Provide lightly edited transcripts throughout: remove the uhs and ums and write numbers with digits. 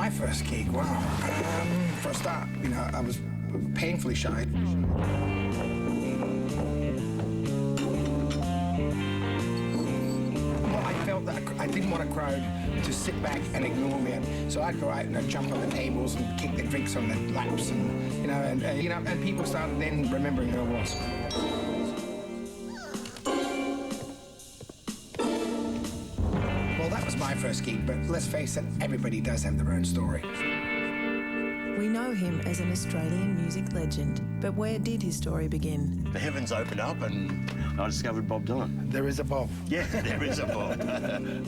My first gig, wow. For a start, you know, I was painfully shy. Well, I felt that I didn't want a crowd to sit back and ignore me. So I'd go out and I'd jump on the tables and kick the drinks on the laps, and and people started then remembering who I was. Well, that was my first gig, but let's face it, everybody does have their own story. We know him as an Australian music legend, but where did his story begin? The heavens opened up and I discovered Bob Dylan. There is a Bob. Yeah, there is a Bob.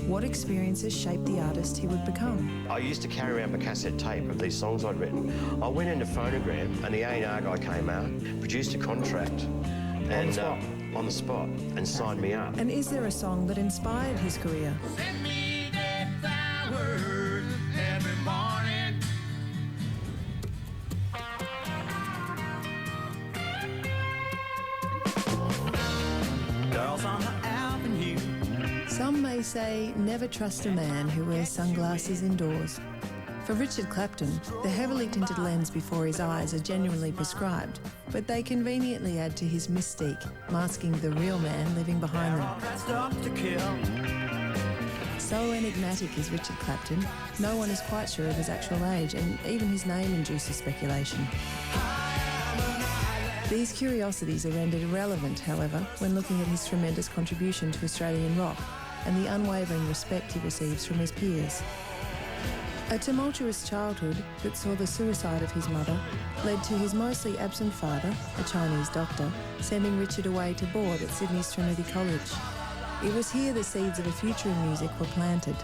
What experiences shaped the artist he would become? I used to carry around my cassette tape of these songs I'd written. I went into Phonogram and the A&R guy came out, produced a contract. And, on the spot, and signed me up. And is there a song that inspired his career? Send me that flowers every morning. Girls on the avenue. Some may say never trust a man who wears sunglasses indoors. For Richard Clapton, the heavily tinted lens before his eyes are genuinely prescribed, but they conveniently add to his mystique, masking the real man living behind them. So enigmatic is Richard Clapton, no one is quite sure of his actual age, and even his name induces speculation. These curiosities are rendered irrelevant, however, when looking at his tremendous contribution to Australian rock and the unwavering respect he receives from his peers. A tumultuous childhood that saw the suicide of his mother led to his mostly absent father, a Chinese doctor, sending Richard away to board at Sydney's Trinity College. It was here the seeds of a future in music were planted.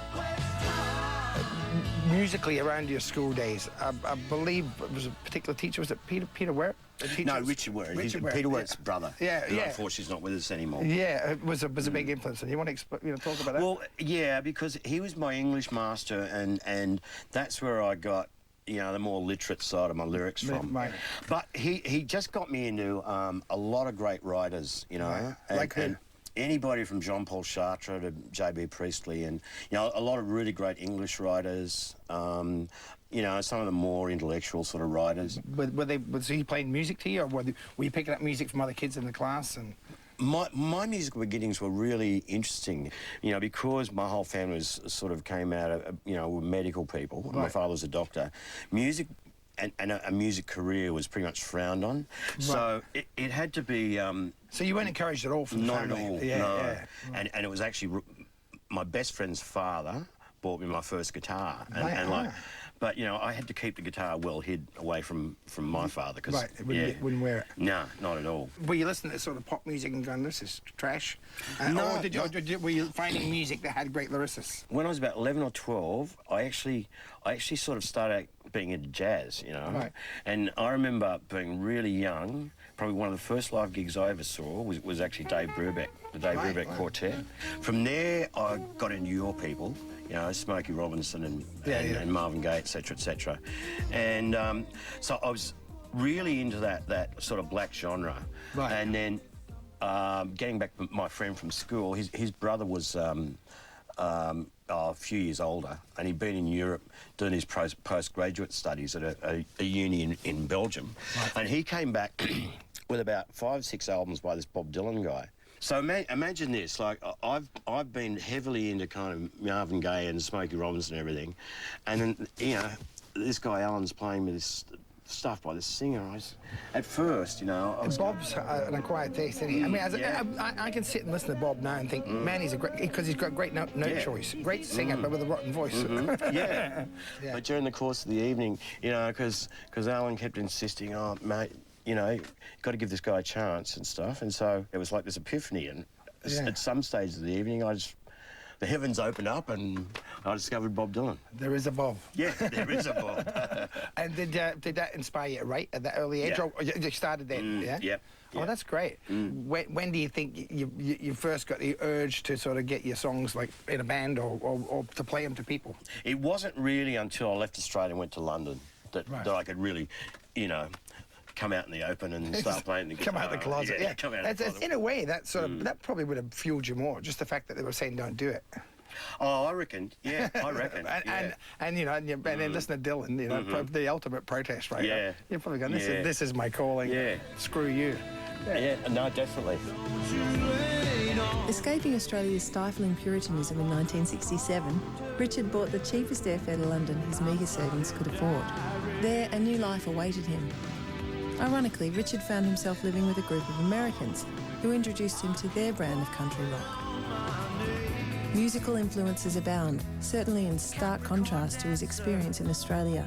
Musically, around your school days, I believe it was a particular teacher. Was it Peter Ware? No, Richard Ware. Peter Ware's brother. Yeah. Unfortunately, he's not with us anymore. Yeah, it was a big influence. And you want to talk about that? Well, yeah, because he was my English master, and that's where I got, the more literate side of my lyrics from. Right. But he just got me into a lot of great writers, Right. Like who? And anybody from Jean-Paul Sartre to J.B. Priestley, and a lot of really great English writers. Some of the more intellectual sort of writers. Was he playing music to you, or were you picking up music from other kids in the class? And my musical beginnings were really interesting, because my whole family was, sort of came out of, were medical people. Right. My father was a doctor. Music and a music career was pretty much frowned on. Right. So it had to be... so you weren't encouraged at all from the family? Not at all, yeah, no. Yeah. Right. And it was actually my best friend's father bought me my first guitar. But, I had to keep the guitar well hid away from my father. Cause, right, wouldn't wear it. No, not at all. Were you listening to sort of pop music and going, this is trash? No. Or were you finding music that had great lyricists? When I was about 11 or 12, I actually sort of started being into jazz, Right. And I remember being really young. Probably one of the first live gigs I ever saw was actually Dave Brubeck, the Dave Brubeck Quartet. From there, I got into your people. Smokey Robinson and Marvin Gaye, etc., etc. And so I was really into that sort of black genre. Right. And then getting back to my friend from school, his brother was a few years older, and he'd been in Europe doing his postgraduate studies at a uni in Belgium. Right. And he came back with about 5 or 6 albums by this Bob Dylan guy. So imagine this, like, I've been heavily into kind of Marvin Gaye and Smokey Robinson and everything, and then, this guy Alan's playing me this stuff by this singer. At first, Bob's an acquired taste, isn't he? I mean, I can sit and listen to Bob now and think, man, he's a great, because he's got great note choice. Great singer, but with a rotten voice. Mm-hmm. Yeah. But during the course of the evening, because Alan kept insisting, oh, mate, you've got to give this guy a chance and stuff. And so it was like this epiphany. And at some stage of the evening, the heavens opened up and I discovered Bob Dylan. There is a Bob. Yeah, there is a Bob. And did that inspire you, right, at that early age? Yeah. Or you started then, yeah? Yep. Oh, that's great. When do you think you first got the urge to sort of get your songs, like, in a band or to play them to people? It wasn't really until I left Australia and went to London that I could really, come out in the open and start playing the guitar. Come out the closet, yeah. Come out the closet. In a way, that probably would have fueled you more, just the fact that they were saying don't do it. Oh, I reckon. Yeah, I reckon. and you know, and then listen to Dylan, you know, the ultimate protest, right? Yeah. You're probably going, this is my calling. Yeah. Screw you. Yeah, no, definitely. Escaping Australia's stifling Puritanism in 1967, Richard bought the cheapest airfare to London his meagre savings could afford. There, a new life awaited him. Ironically, Richard found himself living with a group of Americans who introduced him to their brand of country rock. Musical influences abound, certainly in stark contrast to his experience in Australia.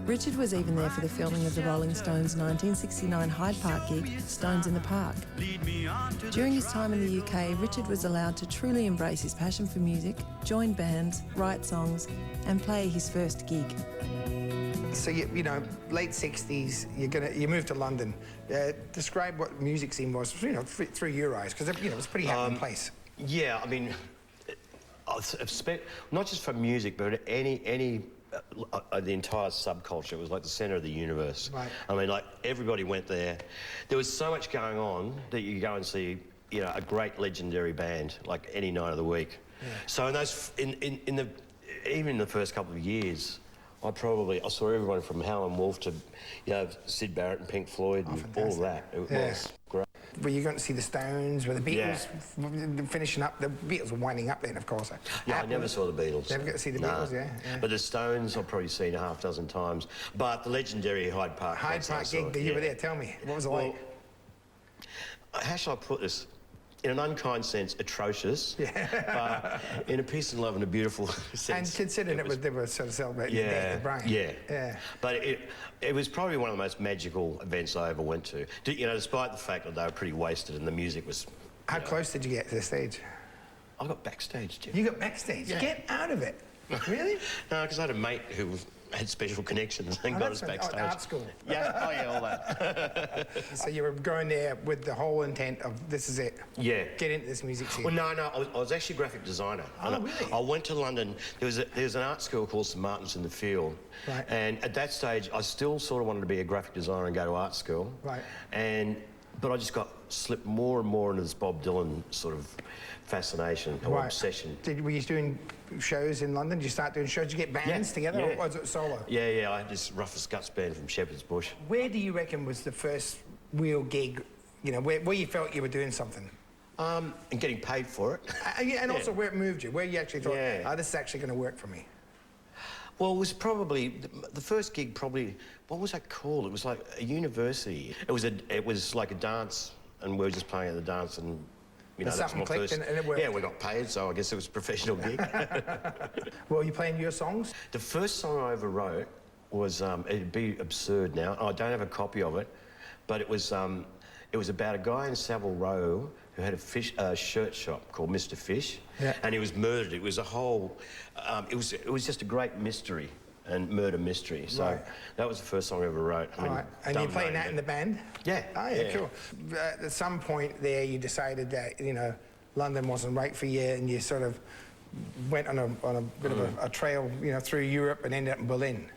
Richard was even there for the filming of the Rolling Stones' 1969 Hyde Park gig, Stones in the Park. During his time in the UK, Richard was allowed to truly embrace his passion for music, join bands, write songs, and play his first gig. So you know, late '60s, you moved to London. Describe what the music scene was, you know, through your eyes, because you know it was a pretty happening place. Yeah, I mean, not just for music, but any. The entire subculture. It was like the centre of the universe. Right. I mean, like, everybody went there. There was so much going on that you go and see, you know, a great legendary band, like, any night of the week. Yeah. So in those, even in the first couple of years, I saw everyone from Howlin' Wolf to, you know, Syd Barrett and Pink Floyd and all of that. It was great. Were you going to see the Stones? Were the Beatles finishing up? The Beatles were winding up then, of course. Yeah, I never saw the Beatles. Never got to see the Beatles, yeah. But the Stones I've probably seen a half dozen times. But the legendary Hyde Park gig, you were there, tell me. What was it like? How shall I put this? In an unkind sense, atrocious, but in a peace and love and a beautiful sense. And considering they were sort of celebrating the day of the Brian. Yeah. But it was probably one of the most magical events I ever went to. You know, despite the fact that they were pretty wasted and the music was... How close did you get to the stage? I got backstage, Jim. You got backstage? Yeah. Get out of it. Really? No, because I had a mate who had special connections and got us backstage. Art school. Yeah, all that. So you were going there with the whole intent of, this is it. Yeah. Get into this music scene. Well, no, I was actually a graphic designer. Oh, really? I went to London. There was an art school called St Martin's in the Field. Right. And at that stage, I still sort of wanted to be a graphic designer and go to art school. Right. But I just got slipped more and more into this Bob Dylan sort of fascination or obsession. Were you doing shows in London? Did you start doing shows? Did you get bands together, or was it solo? Yeah, I had this Rough as Guts band from Shepherd's Bush. Where do you reckon was the first real gig, you know, where you felt you were doing something? And getting paid for it. Also where it moved you, where you actually thought, this is actually going to work for me. Well, it was probably the first gig. Probably, what was that called? It was like a university. It was like a dance, and we were just playing at the dance, and you know, that's my first. And it worked. Yeah, we got paid, so I guess it was a professional gig. Well, are you playing your songs? The first song I ever wrote was it'd be absurd now. I don't have a copy of it, but it was about a guy in Savile Row who had a shirt shop called Mr. Fish, and he was murdered. It was a whole, it was just a great mystery and murder mystery. So that was the first song I ever wrote. I mean, and you're playing that in the band? Yeah. Oh, yeah, cool. At some point there, you decided that, you know, London wasn't right for you, and you sort of went on a bit of a trail, you know, through Europe and ended up in Berlin.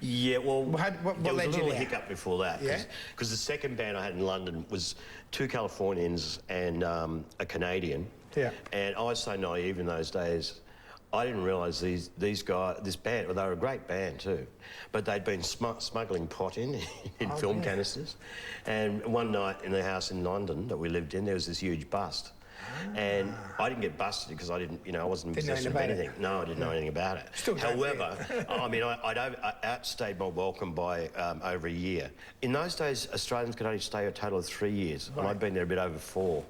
Yeah, well, what there was led a little you there? hiccup before that. Because the second band I had in London was two Californians and a Canadian. Yeah. And I was so naive in those days. I didn't realise these guys, this band, well, they were a great band too, but they'd been smuggling pot in film canisters. And one night in the house in London that we lived in, there was this huge bust. And I didn't get busted because I didn't, you know, I wasn't in possession of anything. No, I didn't know anything about it. Still However, I mean, I outstayed my welcome by over a year. In those days, Australians could only stay a total of 3 years, and I'd been there a bit over 4.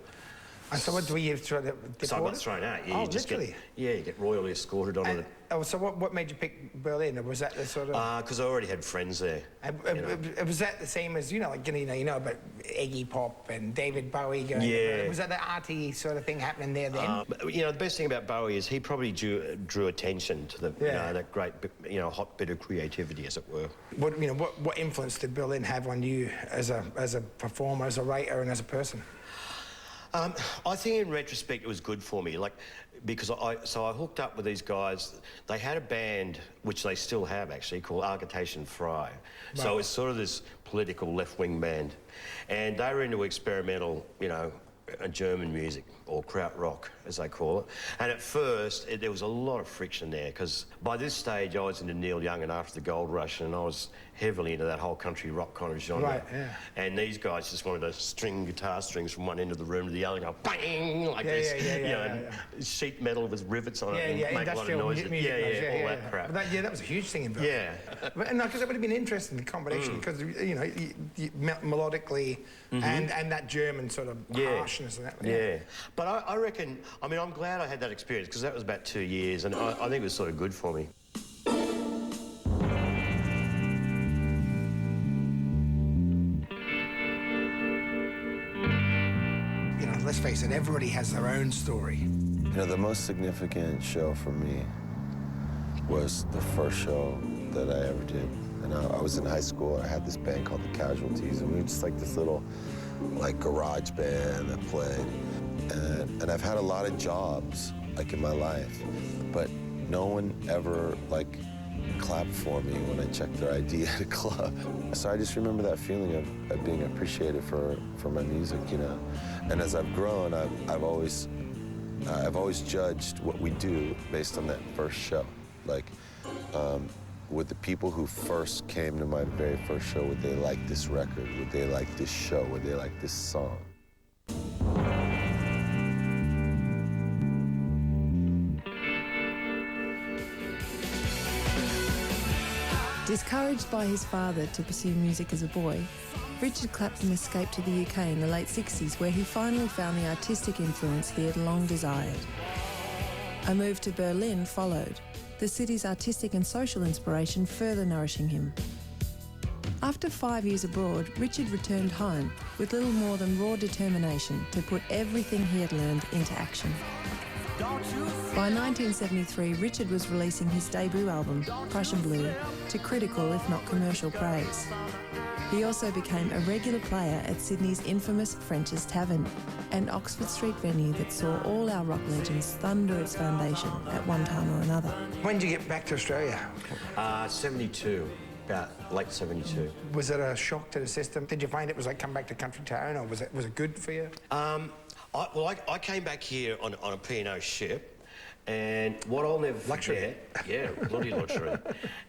And so what, were you deported? So I got thrown out. Yeah, oh, literally? You get royally escorted on it. Oh, so what made you pick Berlin? Or was that the sort of... Because I already had friends there. Was that the same as, you know, like, you know about Iggy Pop and David Bowie going... Yeah. Was that the arty sort of thing happening there then? You know, the best thing about Bowie is he probably drew attention to the, you know, that great, you know, hot bit of creativity, as it were. What influence did Berlin have on you as a performer, as a writer, and as a person? I think in retrospect it was good for me, like, because I hooked up with these guys. They had a band, which they still have actually, called Agitation Frei. So it's sort of this political left-wing band. And they were into experimental, you know, German music or krautrock. as they call it. And at first, there was a lot of friction there, because by this stage, I was into Neil Young and After the Gold Rush, and I was heavily into that whole country rock kind of genre. Right, yeah. And these guys just wanted to string guitar strings from one end of the room to the other, and go bang, like this. And sheet metal with rivets on it, and make a lot of noise. Music, all that crap. But that was a huge thing in Belgium. Yeah. But, no, because it would have been interesting, the combination, because, you know, melodically, and that German sort of harshness and that. Yeah. But I reckon, I mean, I'm glad I had that experience, because that was about 2 years, and I think it was sort of good for me. You know, let's face it, everybody has their own story. You know, the most significant show for me was the first show that I ever did. And I was in high school, I had this band called The Casualties, and we were just like this little, like, garage band that played. And I've had a lot of jobs, like, in my life, but no one ever, like, clapped for me when I checked their ID at a club. So I just remember that feeling of being appreciated for my music, you know? And as I've grown, I've always judged what we do based on that first show. Like, would the people who first came to my very first show, would they like this record? Would they like this show? Would they like this song? Discouraged by his father to pursue music as a boy, Richard Clapton escaped to the UK in the late 60s, where he finally found the artistic influence he had long desired. A move to Berlin followed, the city's artistic and social inspiration further nourishing him. After 5 years abroad, Richard returned home with little more than raw determination to put everything he had learned into action. By 1973, Richard was releasing his debut album, Prussian Blue, to critical, if not commercial, praise. He also became a regular player at Sydney's infamous French's Tavern, an Oxford Street venue that saw all our rock legends thunder its foundation at one time or another. When did you get back to Australia? 72, about late 72. Was it a shock to the system? Did you find it was like come back to country town, or was it good for you? I came back here on a P&O ship, and what I'll never forget... Yeah, bloody luxury.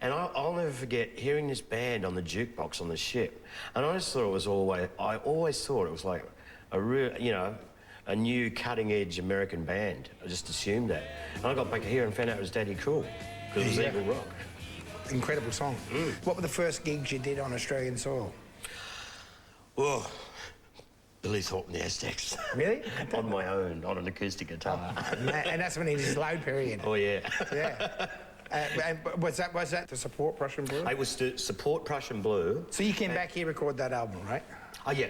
And I'll never forget hearing this band on the jukebox on the ship, and I just thought it was I always thought it was like a real, you know, a new cutting-edge American band. I just assumed that. And I got back here and found out it was Daddy Cool, because it was Eagle Rock. Incredible song. What were the first gigs you did on Australian soil? Oh, Billy Thornton, the Aztecs. Really? On my own, on an acoustic guitar. And that's when he was his low period. Oh, yeah. Yeah. And was that to support Prussian Blue? It was to support Prussian Blue. So you came back here, record that album, right? Oh, yeah.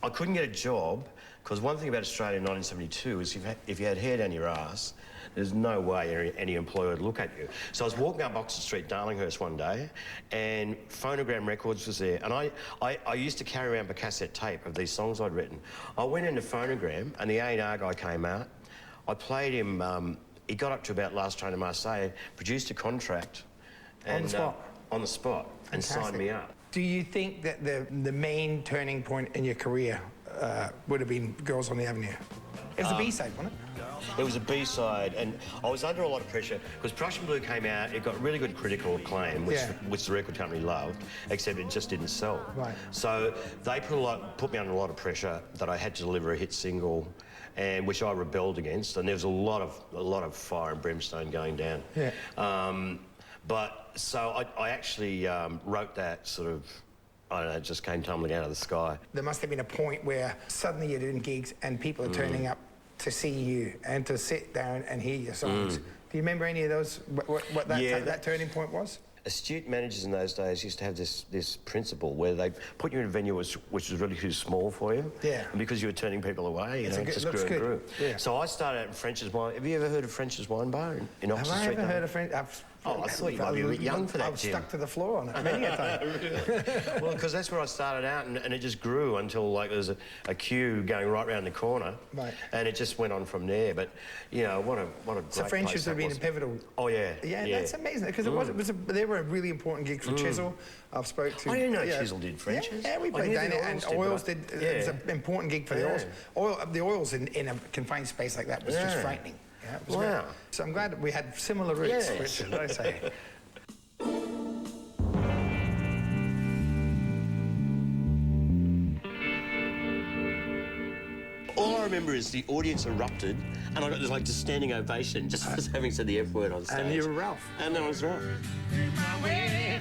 I couldn't get a job, because one thing about Australia in 1972 is if you had hair down your ass, there's no way any employer would look at you. So I was walking up Oxford Street, Darlinghurst one day, and Phonogram Records was there. And I used to carry around a cassette tape of these songs I'd written. I went into Phonogram, and the A&R guy came out. I played him, he got up to about Last Train to Marseille, produced a contract. On the spot? On the spot, and signed me up. Do you think that the main turning point in your career would have been Girls on the Avenue? It was a B-side, wasn't it? It was a B-side, and I was under a lot of pressure, because Prussian Blue came out, it got really good critical acclaim, which the record company loved, except it just didn't sell. Right. So they put me under a lot of pressure that I had to deliver a hit single, and which I rebelled against, and there was a lot of fire and brimstone going down. Yeah. But so I actually wrote that sort of, I don't know, it just came tumbling out of the sky. There must have been a point where suddenly you're doing gigs and people are turning up to see you and to sit down and hear your songs. Do you remember any of those, what that turning point was? Astute managers in those days used to have this principle where they put you in a venue which was really too small for you. Yeah. And because you were turning people away, it just grew and grew. Yeah. So I started out in French's Wine. Have you ever heard of French's Wine Bar in Oxford Street? Have I ever heard of French? Oh, I thought you might be a bit young for that, I was Jim. stuck to the floor on it many a time. Well, because that's where I started out, and it just grew until, like, there's a queue going right round the corner. Right. And it just went on from there. But, you know, what a great So friendships place have that been was. pivotal. Oh, yeah. Yeah, that's amazing, because they were a really important gig for Chisel. I've spoke to... I didn't know Chisel did Frenches. Yeah, we I played knew down the there, and Oils Oils did, did. but It was an important gig for the Oils. The Oils in a confined space like that was just frightening. Yeah, it was Wow. great. So I'm glad that we had similar roots, Yes. Richard, I say. All I remember is the audience erupted, and I got this, like, just standing ovation just for having said the F word on stage. And you were Ralph. And then I was Ralph. my way.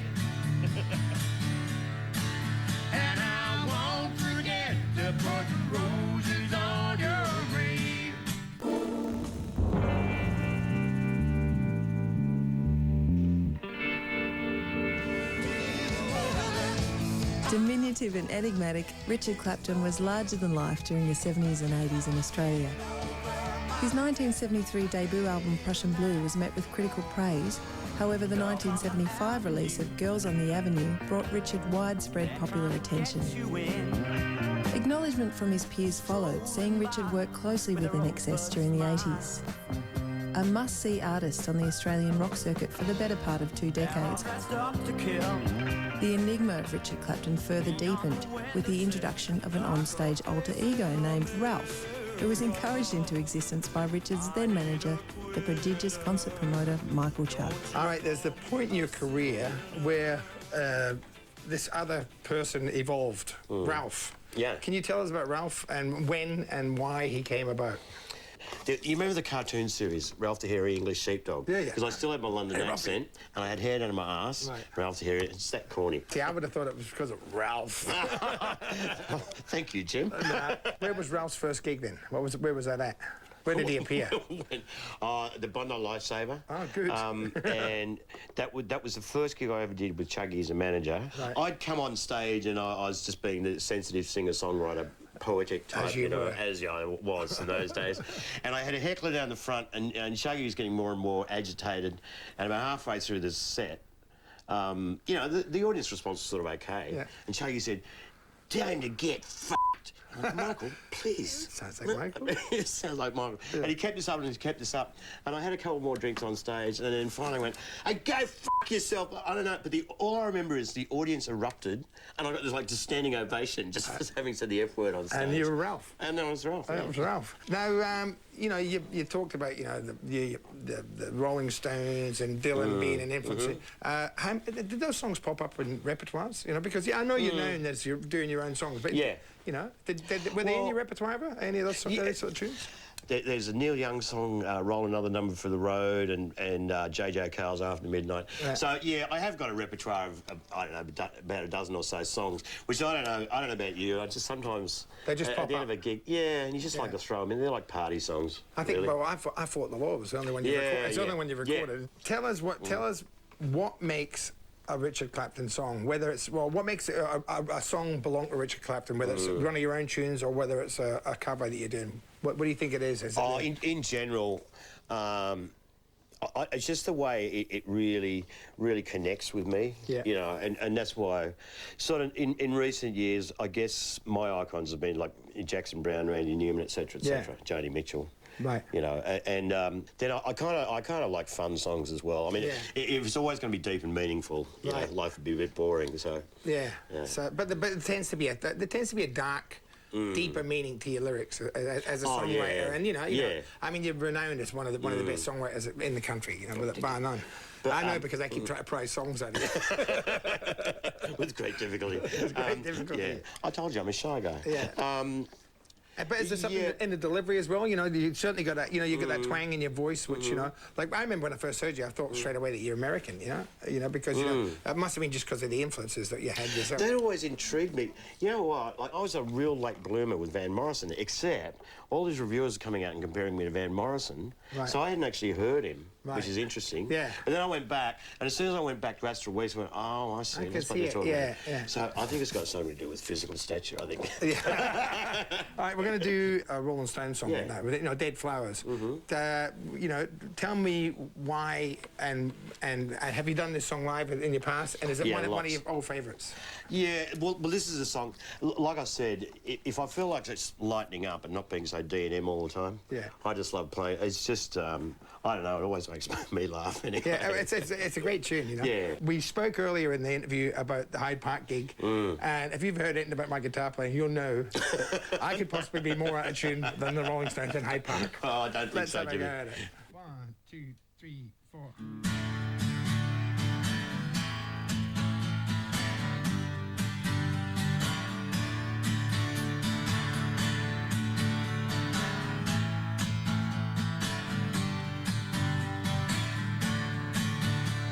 And I won't forget to put roses on your grave. Diminutive and enigmatic, Richard Clapton was larger than life during the 70s and 80s in Australia. His 1973 debut album Prussian Blue was met with critical praise. However, the 1975 release of Girls on the Avenue brought Richard widespread popular attention. Acknowledgement from his peers followed, seeing Richard work closely with INXS during the 80s. A must-see artist on the Australian rock circuit for the better part of 2 decades, the enigma of Richard Clapton further deepened with the introduction of an onstage alter ego named Ralph, who was encouraged into existence by Richard's then manager, the prodigious concert promoter Michael Chubb. All right, there's the point in your career where this other person evolved, Ralph. Yeah. Can you tell us about Ralph and when and why he came about? You remember the cartoon series, Ralph the Hairy English Sheepdog? Yeah, yeah. Because I still had my London Hey, Ralphie. accent, and I had hair down to my arse. Right. Ralph the Hairy, it's that corny. See, I would have thought it was because of Ralph. Thank you, Jim. Where was Ralph's first gig then? Where was that at? Where did he appear? The Bondi Lifesaver. Oh, good. And that was the first gig I ever did with Chuggy as a manager. Right. I'd come on stage and I was just being the sensitive singer-songwriter, poetic type, As you were. as I was in those days. And I had a heckler down the front, and Chuggy was getting more and more agitated. And about halfway through the set, you know, the audience response was sort of okay. Yeah. And Chuggy said, "Tell him to get f***ed." I'm like, "Michael, please." Sounds like Michael. It sounds like Michael. Yeah. And he kept this up and he kept this up. And I had a couple more drinks on stage, and then finally went, "Hey, go f*** yourself." I don't know, but all I remember is the audience erupted, and I got this, like, just standing ovation just for having said the F word on stage. And you were Ralph. And then I was Ralph. That was Ralph. Now, you know, you talked about, you know, the Rolling Stones and Dylan being an influence. Did those songs pop up in repertoires? You know, because I know you're known as you're doing your own songs, but Yeah. you know, were they in your repertoire ever? Any of those sort of tunes? There's a Neil Young song, Roll Another Number for the Road, and J.J. Cale's After Midnight. Right. So, yeah, I have got a repertoire of I don't know, about a dozen or so songs, which I don't know about you. I just sometimes... They just pop at the end up. of a gig, yeah, and you just like to throw them in. They're like party songs. I think, really. well, I thought The Law was the only one you Yeah, recorded. It's the yeah. only one you Yeah. recorded. Tell us what makes a Richard Clapton song, whether it's, well, what makes a song belong to Richard Clapton, whether it's one of your own tunes or whether it's a cover that you're doing. What do you think it is? In general, it's just the way it really, really connects with me. Yeah. You know, and that's why, sort of in recent years, I guess my icons have been like Jackson Browne, Randy Newman, etc., etc., Joni Mitchell. Right. You know, and then I kind of like fun songs as well. I mean, if it's always going to be deep and meaningful, you know, life would be a bit boring. So. Yeah. So, but there tends to be a dark, deeper meaning to your lyrics as a songwriter, yeah. and you know, I mean, you're renowned as one of the best songwriters in the country, you know, with bar none. But, I know because I keep trying to prize songs out of you. With great difficulty. With great difficulty. Yeah. I told you I'm a shy guy. Yeah. But is there something in the delivery as well? You know, you certainly got that. You know, you got that twang in your voice, which you know, like I remember when I first heard you, I thought straight away that you're American. You know, because you know, it must have been just because of the influences that you had yourself. That always intrigued me. You know what? Like, I was a real late bloomer with Van Morrison, except all these reviewers are coming out and comparing me to Van Morrison. Right. So I hadn't actually heard him. which is interesting. Yeah. And then I went back, and as soon as I went back to Astral Weeks, I went, oh, I see. I can That's what see they're it, talking yeah, about. yeah. So I think it's got something to do with physical stature, I think. Yeah. All right, we're going to do a Rolling Stone song Yeah. now, with, you know, Dead Flowers. You know, tell me why and have you done this song live in your past? And is it Yeah, one of lots. your old favourites? Yeah, well, this is a song. Like I said, if I feel like it's lightening up and not being so D&M all the time, Yeah. I just love playing. It's just, I don't know, it always makes me laugh anyway. Yeah, it's a great tune, you know. Yeah. We spoke earlier in the interview about the Hyde Park gig, and if you've heard anything about my guitar playing, you'll know that I could possibly be more out of tune than the Rolling Stones in Hyde Park. Oh, I don't think Let's so, have a Jimmy. go at it. 1, 2, 3, 4.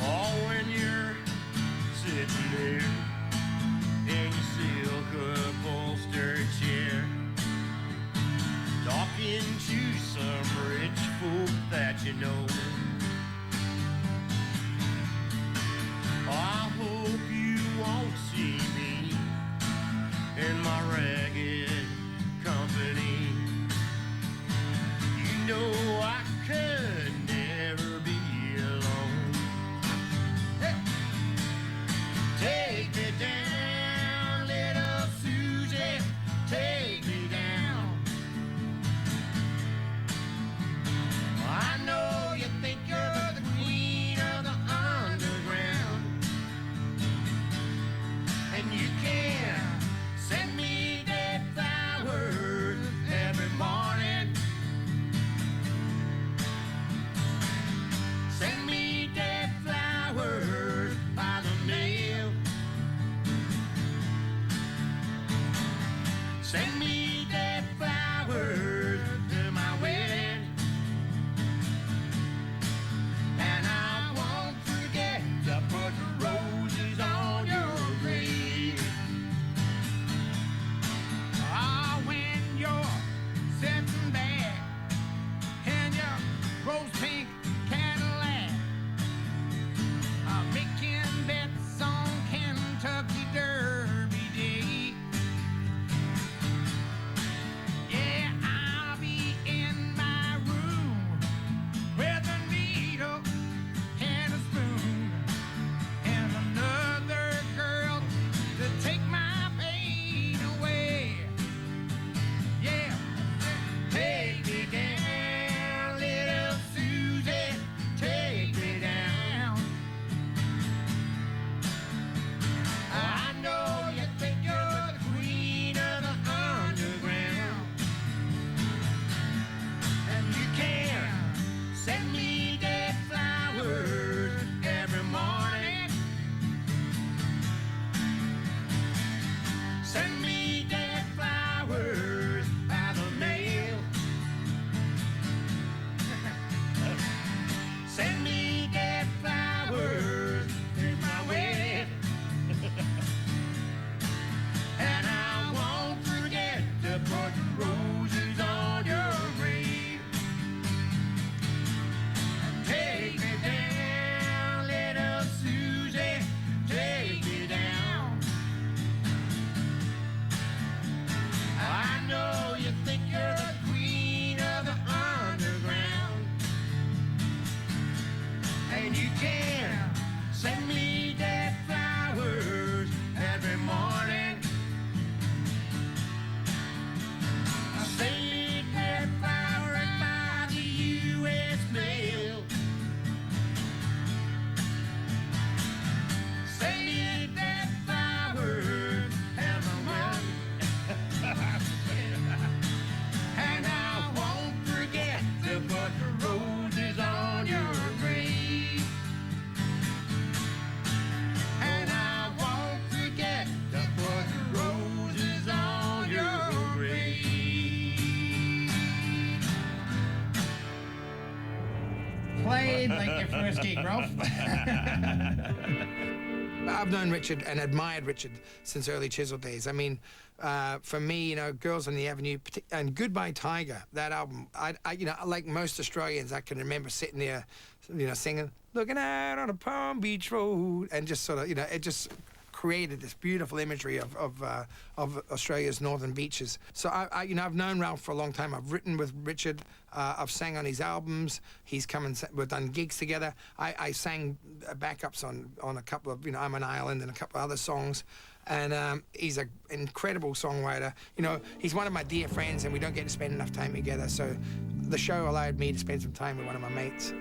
Oh, when you're sitting there in your silk upholstered chair, talking to some rich folk that you know. I hope you won't see me in my ragged company. You know I could never be alone. Take me down, little Susie, take me down. I know you think you're the queen of the underground, and you can send me dead flowers every morning. Send me dead flowers by the mail. Send me dead flowers to my wedding, and I won't forget to put roses on your grave. Ah, when you're sitting back in your rose pink Cadillac, making bets on Kentucky Derby Day. Yeah, I'll be in my room with a needle and a spoon and another girl to take my pain away. Yeah, take me down, little Susie, take me down. I know you think you're the queen of the underground, and you can send me dead flowers every morning. Send me dead flowers by the mail. Send me dead flowers to my wedding, and I won't forget to put roses on your grave. Take me down, little Susie, take me down. I know you think you're the queen of the underground, and you can send me dead flowers every morning. Send me dead flowers by the U.S. mail. Send me dead flowers every morning. And I won't forget to put the roses on your grave. And I won't forget to put the roses on your grave. Played like your first gig, Ralph. I've known Richard and admired Richard since early Chisel days. I mean, for me, you know, Girls on the Avenue and Goodbye Tiger, that album, you know, like most Australians, I can remember sitting there, you know, singing, looking out on a Palm Beach road, and just sort of, you know, it just created this beautiful imagery of Australia's northern beaches. So you know, I've known Ralph for a long time. I've written with Richard. I've sang on his albums. He's come and we've done gigs together. I sang backups on a couple of, you know, I'm an Island and a couple of other songs. And he's an incredible songwriter. You know, he's one of my dear friends, and we don't get to spend enough time together. So the show allowed me to spend some time with one of my mates.